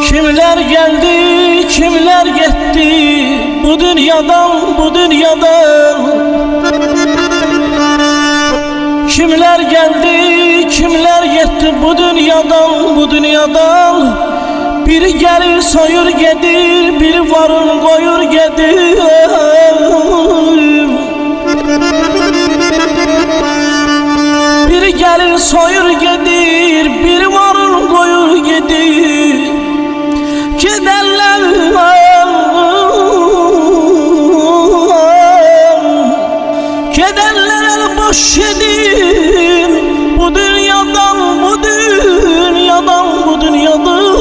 Kimler geldi, kimler gitti bu dünyadan, bu dünyadan. Kimler geldi, kimler gitti bu dünyadan, bu dünyadan. Biri gelir soyur gedir, biri varır koyur gedir. Biri gelir soyur gedir, biri varır koyur gedir. Giderler, kederler boş yedir bu dünyadan, bu dünyadan, bu dünyadan.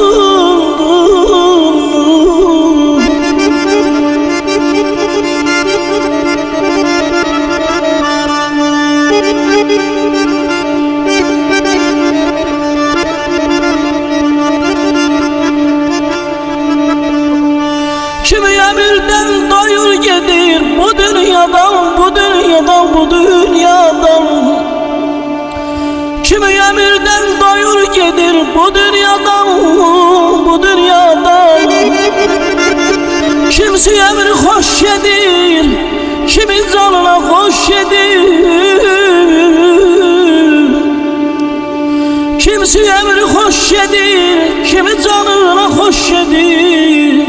Kimi emirden doyur gedir bu dünyadan, bu dünyadan, bu dünyadan. Kimi emirden doyur gedir bu dünyadan, bu dünyadan. Kimisi emir hoş gedir, kimi canına hoş gedir. Kimisi emir hoş gedir, kimi canına hoş gedir.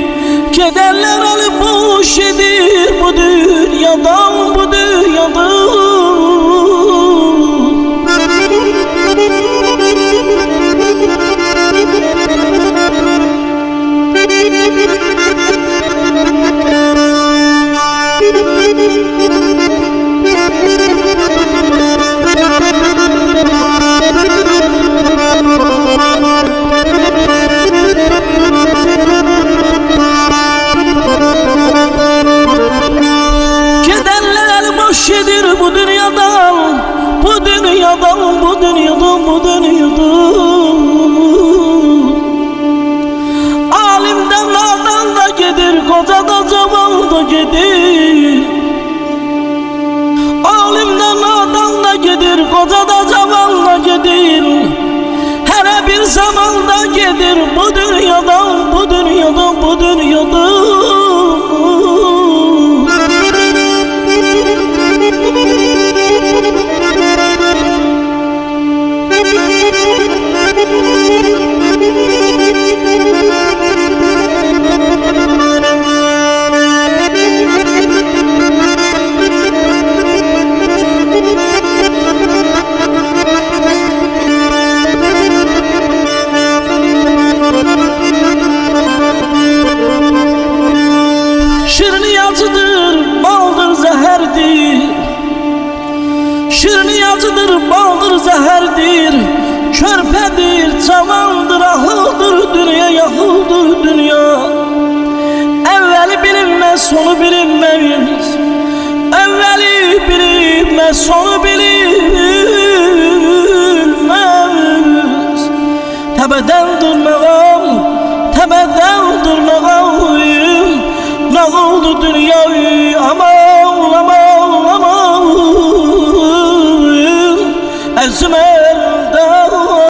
Kederler alıp boş edir bu dünyadan, bu dünyadan. Bu dünyadan, bu dünyadan, bu dünyadan, bu dünyadan. Alimden nadan da gelir, koca da cavan da gelir. Alimden nadan da gelir, koca da cavan da gelir. Her bir zamanda gelir bu dünyadan, bu dünyadan, bu dünyadan. Şirniyacıdır, baldır, zehərdir. Şirniyacıdır, baldır, zehərdir. Körpədir, cavandır, ahıldır dünya, yaxıldır dünya. Evveli bilinmez, sonu bilinmez. Evveli bilinmez, sonu bilinmez.